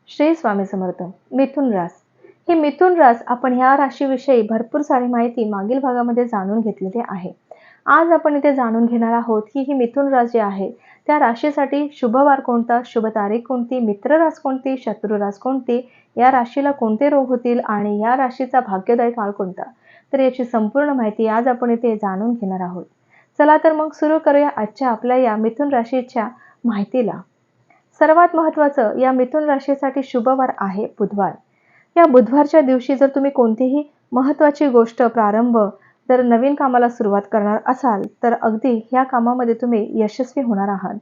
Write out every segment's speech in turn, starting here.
श्री स्वामी समर्थ. मिथुन रास. ही मिथुन रास आपण ह्या राशीविषयी भरपूर सारी माहिती मागील भागामध्ये जाणून घेतलेली आहे. आज आपण इथे जाणून घेणार आहोत की ही मिथुन रास जी आहे त्या राशीसाठी शुभ वार कोणता, शुभ तारीख कोणती, मित्र रास कोणती, शत्रू रास कोणती, या राशीला कोणते रोग होतील आणि या राशीचा भाग्यदायी काळ कोणता, तर याची संपूर्ण माहिती आज आपण इथे जाणून घेणार आहोत. चला तर मग सुरू करूया आजच्या आपल्या या मिथुन राशीच्या माहितीला. सर्वात महत्त्वाचं या मिथुन राशीसाठी शुभवार आहे बुधवार. या बुधवारच्या दिवशी जर तुम्ही कोणतीही महत्त्वाची गोष्ट प्रारंभ जर नवीन कामाला सुरुवात करणार असाल तर अगदी ह्या कामामध्ये तुम्ही यशस्वी होणार आहात.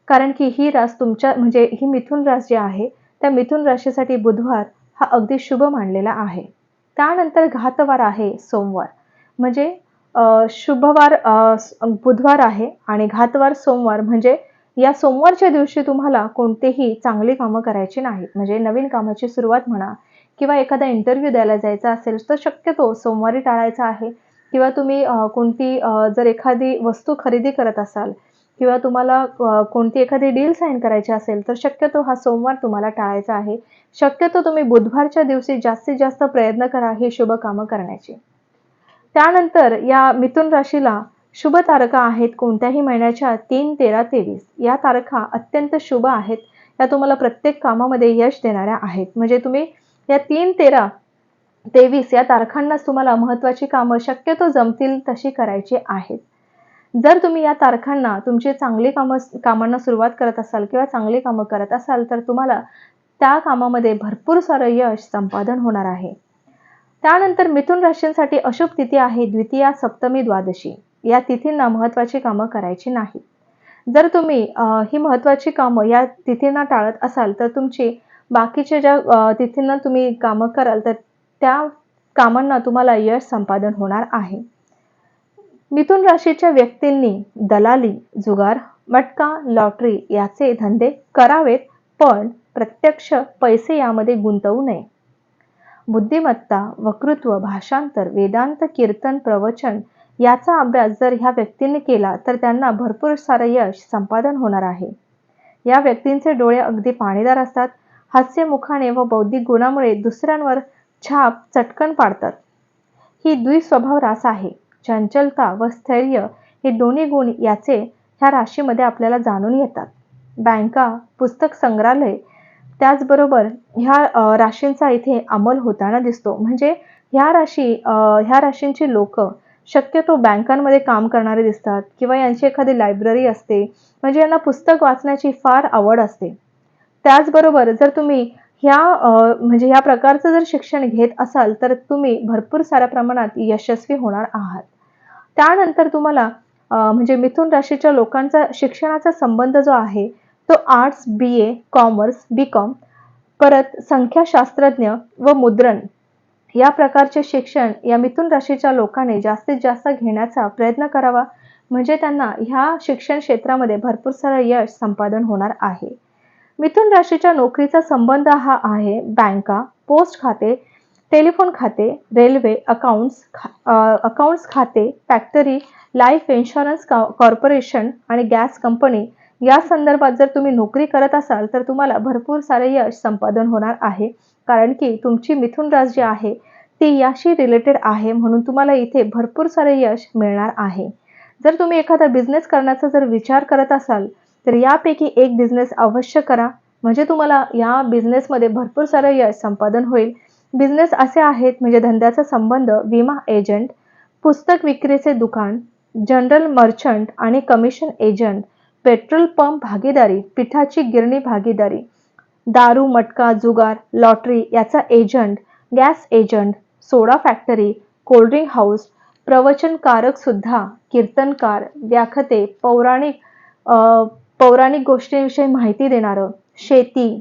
कारण की ही रास तुमच्या म्हणजे ही मिथुन रास जी आहे त्या मिथुन राशीसाठी बुधवार हा अगदी शुभ मानलेला आहे. त्यानंतर घातवार आहे सोमवार. म्हणजे शुभवार बुधवार आहे आणि घातवार सोमवार. म्हणजे या सोमवारच्या दिवशी तुम्हाला कोणतेही चांगली कामं करायची नाहीत. म्हणजे नवीन कामाची सुरुवात म्हणा किंवा एखादा इंटरव्ह्यू द्यायला जायचा असेल तर शक्यतो सोमवारी टाळायचा आहे. किंवा तुम्ही कोणती जर एखादी वस्तू खरेदी करत असाल किंवा तुम्हाला कोणती एखादी डील साइन करायची असेल तर शक्यतो हा सोमवार तुम्हाला टाळायचा आहे. शक्यतो तुम्ही बुधवारच्या दिवशी जास्तीत जास्त प्रयत्न करा हे शुभ कामं करण्याचे. त्यानंतर या मिथुन राशीला शुभ तारखा आहेत कोणत्याही महिन्याच्या 3, 13, 23 या तारखा अत्यंत शुभ आहेत. या तुम्हाला प्रत्येक कामामध्ये यश देणाऱ्या आहेत. म्हणजे तुम्ही या 3, 13, 23 या तारखांनाच तुम्हाला महत्त्वाची कामं शक्यतो जमतील तशी करायची आहेत. जर तुम्ही या तारखांना तुमची चांगली कामांना सुरुवात करत असाल किंवा चांगली कामं करत असाल तर तुम्हाला त्या कामामध्ये भरपूर सारं यश संपादन होणार आहे. त्यानंतर मिथुन राशींसाठी अशुभ तिथी आहे द्वितीया, सप्तमी, द्वादशी. या तिथींना महत्त्वाची कामं करायची नाहीत. जर तुम्ही ही महत्त्वाची कामं या तिथींना टाळत असाल तर तुमची बाकीच्या ज्या तिथींना तुम्ही कामं कराल तर त्या कामांना तुम्हाला यश संपादन होणार आहे. मिथुन राशीच्या व्यक्तींनी दलाली, जुगार, मटका, लॉटरी याचे धंदे करावेत, पण प्रत्यक्ष पैसे यामध्ये गुंतवू नये. बुद्धिमत्ता, वक्तृत्व, भाषांतर, वेदांत, कीर्तन, प्रवचन याचा अभ्यास जर ह्या व्यक्तींनी केला तर त्यांना भरपूर सारं यश संपादन होणार आहे. या व्यक्तींचे डोळे अगदी पाणीदार असतात. हास्यमुखाने व बौद्धिक गुणामुळे दुसऱ्यांवर छाप चटकन पाडतात. ही द्विस्वभाव रास आहे. चंचलता व स्थैर्य हे दोन्ही गुण याचे ह्या राशीमध्ये आपल्याला जाणून येतात. बँका, पुस्तक संग्रहालय त्याचबरोबर ह्या राशींचा इथे अंमल होताना दिसतो. म्हणजे ह्या राशींची लोक शक्यतो बँकांमध्ये काम करणारे दिसतात किंवा यांची एखादी लायब्ररी असते. म्हणजे यांना पुस्तक वाचण्याची फार आवड असते. त्याचबरोबर जर तुम्ही म्हणजे ह्या प्रकारचं जर शिक्षण घेत असाल तर तुम्ही भरपूर साऱ्या प्रमाणात यशस्वी होणार आहात. त्यानंतर तुम्हाला म्हणजे मिथुन राशीच्या लोकांचा शिक्षणाचा संबंध जो आहे तो आर्ट्स, BA, कॉमर्स, BCom, परत संख्याशास्त्रज्ञ व मुद्रण या प्रकारचे शिक्षण या मिथुन राशीच्या लोकांनी जास्तीत जास्त घेण्याचा प्रयत्न करावा. म्हणजे त्यांना ह्या शिक्षण क्षेत्रामध्ये भरपूर सारं यश संपादन होणार आहे. मिथुन राशीच्या नोकरीचा संबंध हा आहे बँका, पोस्ट खाते, टेलिफोन खाते, रेल्वे, अकाउंट्स खाते, फॅक्टरी, लाईफ इन्शुरन्स कॉर्पोरेशन आणि गॅस कंपनी या संदर्भात जर तुम्ही नोकरी करत असाल तर तुम्हाला भरपूर सारे यश संपादन होणार आहे. कारण की तुमची मिथुन रास जी आहे ती याशी रिलेटेड आहे म्हणून तुम्हाला इथे भरपूर सारे यश मिळणार आहे. जर तुम्ही एखादा बिझनेस करण्याचा जर विचार करत असाल तर यापैकी एक बिझनेस अवश्य करा. म्हणजे तुम्हाला या बिझनेसमध्ये भरपूर सारं यश संपादन होईल. बिझनेस असे आहेत म्हणजे धंद्याचा संबंध विमा एजंट, पुस्तक विक्रीचे दुकान, जनरल मर्चंट आणि कमिशन एजंट, पेट्रोल पंप भागीदारी, पिठाची गिरणी भागीदारी, दारू, मटका, जुगार, लॉटरी याचा एजंट, गॅस एजंट, सोडा फॅक्टरी, कोल्ड्रिंक हाऊस, प्रवचनकारक सुद्धा, कीर्तनकार, व्याख्याते, पौराणिक गोष्टींविषयी माहिती देणारं, शेती,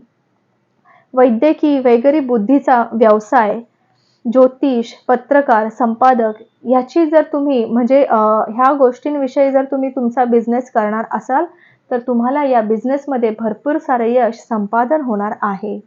वैद्यकी वगैरे बुद्धीचा व्यवसाय, ज्योतिष, पत्रकार, संपादक याची जर तुम्ही म्हणजे ह्या गोष्टींविषयी जर तुम्ही तुमचा बिझनेस करणार असाल तर तुम्हाला या बिझनेसमध्ये भरपूर सारं यश संपादन होणार आहे.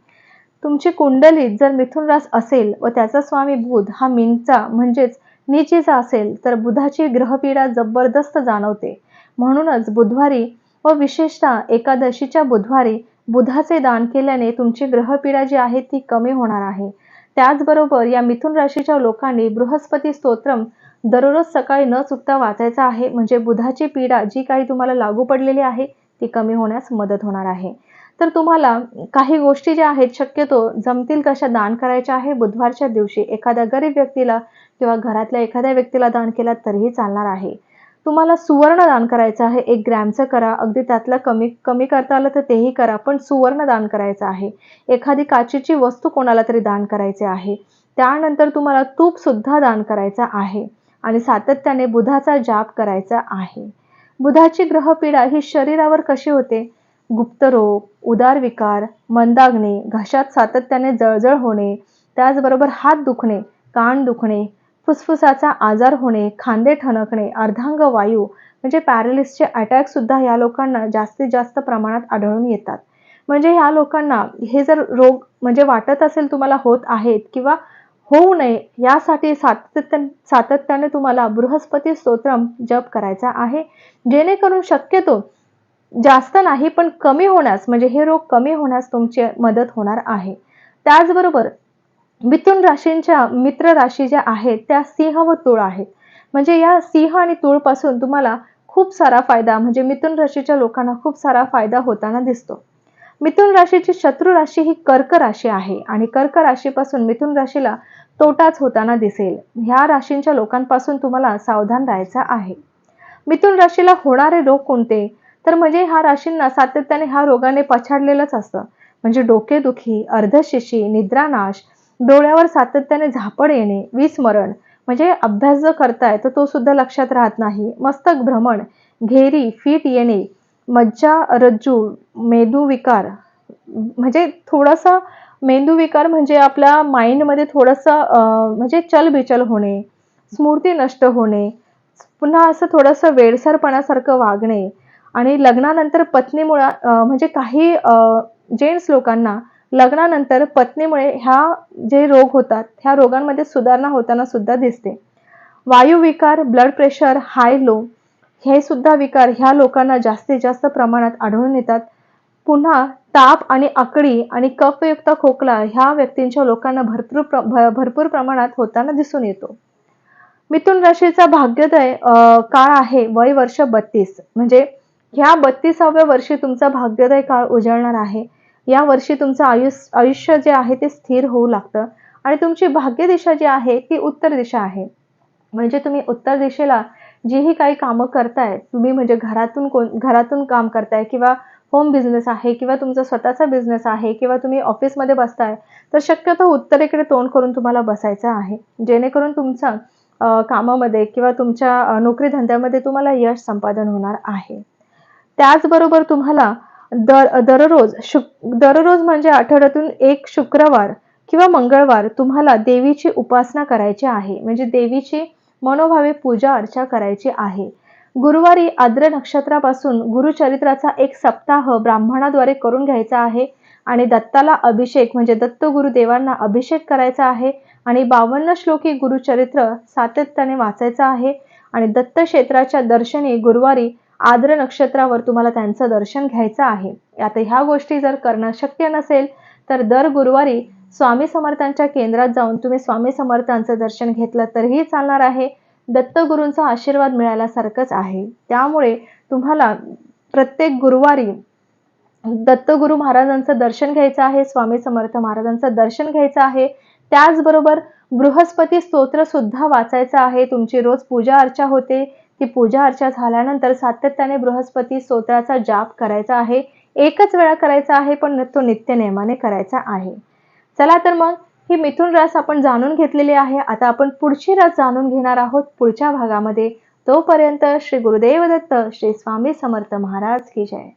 तुमची कुंडलीत जर मिथुन रास असेल व त्याचा स्वामी बुध हा मीनचा म्हणजेच नीचीचा असेल तर बुधाची ग्रहपीडा जबरदस्त जाणवते. म्हणूनच बुधवारी व विशेषतः एकादशीच्या बुधवारी बुधाचे दान केल्याने तुमची ग्रहपीडा जी आहे ती कमी होणार आहे. त्याचबरोबर या मिथुन राशीच्या लोकांनी बृहस्पती स्तोत्रम दररोज सकाळी न चुकता वाचायचं आहे. म्हणजे बुधाची पीडा जी काही तुम्हाला लागू पडलेली आहे ती कमी होण्यास मदत होणार आहे. तर तुम्हाला काही गोष्टी ज्या आहेत शक्यतो जमतील तशा दान करायच्या आहे. बुधवारच्या दिवशी एखाद्या गरीब व्यक्तीला किंवा घरातल्या एखाद्या व्यक्तीला दान केला तरीही चालणार आहे. तुम्हाला सुवर्ण दान करायचं आहे. 1 ग्रॅमचं करा. अगदी त्यातलं कमी कमी करता आलं तर तेही करा. पण सुवर्ण दान करायचं आहे. एखादी काचेची वस्तू कोणाला तरी दान करायची आहे. त्यानंतर तुम्हाला तूप सुद्धा दान करायचं आहे आणि सातत्याने बुधाचा जाप करायचा आहे. बुधाची ग्रहपीडा ही शरीरावर कशी होते? गुप्तरोग, उदरविकार, मंदाग्नी, घशात सातत्याने जळजळ होणे, त्याचबरोबर हात दुखणे, कान दुखणे, फुफ्फुसाचा आजार होणे, खांदे ठणकणे, अर्धांग वायू म्हणजे पॅरालिसिसचे अटॅक सुद्धा या लोकांना जास्तीत जास्त प्रमाणात आढळून येतात. म्हणजे ह्या लोकांना हे जर रोग म्हणजे वाटत असेल तुम्हाला होत आहेत किंवा होऊ नये यासाठी सातत्याने तुम्हाला बृहस्पती स्तोत्रम जप करायचा आहे. जेणेकरून शक्यतो जास्त नाही पण कमी होण्यास म्हणजे हे रोग कमी होण्यास तुमची मदत होणार आहे. त्याचबरोबर मिथुन राशींच्या मित्र राशी ज्या आहेत त्या सिंह व तुळ आहेत. म्हणजे या सिंह आणि तुळ पासून तुम्हाला खूप सारा फायदा म्हणजे मिथुन राशीच्या लोकांना खूप सारा फायदा होताना दिसतो. मिथुन राशीची शत्रू राशी ही कर्क राशी आहे आणि कर्क राशीपासून मिथुन राशीला तोटाच होताना दिसेल. ह्या राशींच्या लोकांपासून तुम्हाला सावधान राहायचं आहे. मिथुन राशीला होणारे रोग कोणते? तर म्हणजे ह्या राशींना सातत्याने ह्या रोगाने पछाडलेलंच असतं. म्हणजे डोकेदुखी, अर्धशिशी, निद्रानाश, डोळ्यावर सातत्याने झापड येणे, विस्मरण म्हणजे अभ्यास जर करताय तर तो सुद्धा लक्षात राहत नाही, मस्तक भ्रमण, घेरी, फीट येणे, मज्जारज्जू, मेंदूविकार म्हणजे थोडासा मेंदूविकार म्हणजे आपल्या माइंडमध्ये थोडंसं म्हणजे चलबिचल होणे, स्मृती नष्ट होणे, पुन्हा असं थोडंसं वेडसरपणासारखं वागणे आणि लग्नानंतर पत्नीमुळे म्हणजे काही जेंट्स लोकांना लग्नानंतर पत्नीमुळे ह्या जे रोग होतात ह्या रोगांमध्ये सुधारणा होताना सुद्धा दिसते. वायुविकार, ब्लड प्रेशर, हाय लो हे सुद्धा विकार ह्या लोकांना जास्तीत जास्त प्रमाणात आढळून येतात. पुन्हा ताप आणि आकडी आणि कफयुक्त खोकला ह्या व्यक्तींच्या लोकांना भरपूर प्रमाणात होताना दिसून येतो. मिथुन राशीचा भाग्योदय काळ आहे वय वर्ष 32 म्हणजे ह्या 32व्या वर्षी तुमचा भाग्योदय काळ उजळणार आहे. या वर्षी तुमचं आयुष्य जे आहे ते स्थिर होऊ लागतं आणि तुमची भाग्य दिशा जी आहे ती उत्तर दिशा आहे. म्हणजे तुम्ही उत्तर दिशेला जीही काही कामं करताय, तुम्ही म्हणजे घरातून काम करताय किंवा होम बिझनेस आहे किंवा तुमचा स्वतःचा बिझनेस आहे किंवा तुम्ही ऑफिसमध्ये बसताय, तर शक्यतो उत्तरेकडे तोंड करून तुम्हाला बसायचं आहे. जेणेकरून तुमचा कामामध्ये किंवा तुमच्या नोकरी-धंद्यामध्ये तुम्हाला यश संपादन होणार आहे. त्याचबरोबर तुम्हाला दररोज म्हणजे आठवड्यातून 1 शुक्रवार किंवा मंगळवार तुम्हाला देवीची उपासना करायची आहे. म्हणजे देवीची मनोभावे पूजा अर्चा करायची आहे. गुरुवारी आद्र नक्षत्रापासून गुरुचरित्राचा एक सप्ताह ब्राह्मणाद्वारे करून घ्यायचा आहे आणि दत्ताला अभिषेक म्हणजे दत्त गुरुदेवांना अभिषेक करायचा आहे आणि 52 श्लोकी गुरुचरित्र सातत्याने वाचायचं आहे आणि दत्त क्षेत्राच्या दर्शनी गुरुवारी आद्र नक्षत्रावर तुम्हाला त्यांचं दर्शन घ्यायचं आहे. आता ह्या गोष्टी जर करणं शक्य नसेल तर दर गुरुवारी स्वामी समर्थांच्या केंद्रात जाऊन तुम्ही स्वामी समर्थांचं दर्शन घेतलं तरीही चालणार आहे. दत्तगुरूंचा आशीर्वाद मिळाल्यासारखंच आहे. त्यामुळे तुम्हाला प्रत्येक गुरुवारी दत्तगुरू महाराजांचं दर्शन घ्यायचं आहे, स्वामी समर्थ महाराजांचं दर्शन घ्यायचं आहे. त्याचबरोबर बृहस्पती स्तोत्र सुद्धा वाचायचं आहे. तुमची रोज पूजा अर्चा होते. ती पूजा अर्चा झाल्यानंतर सातत्याने बृहस्पती स्तोत्राचा जाप करायचा आहे. एकच वेळा करायचा आहे पण तो नित्यनेमाने करायचा आहे. चला तर मग ही मिथुन रास आपण जाणून घेतलेली आहे. आता आपण पुढची रास जाणून घेणार आहोत पुढच्या भागामध्ये. तोपर्यंत श्री गुरुदेव दत्त, श्री स्वामी समर्थ महाराज की जय.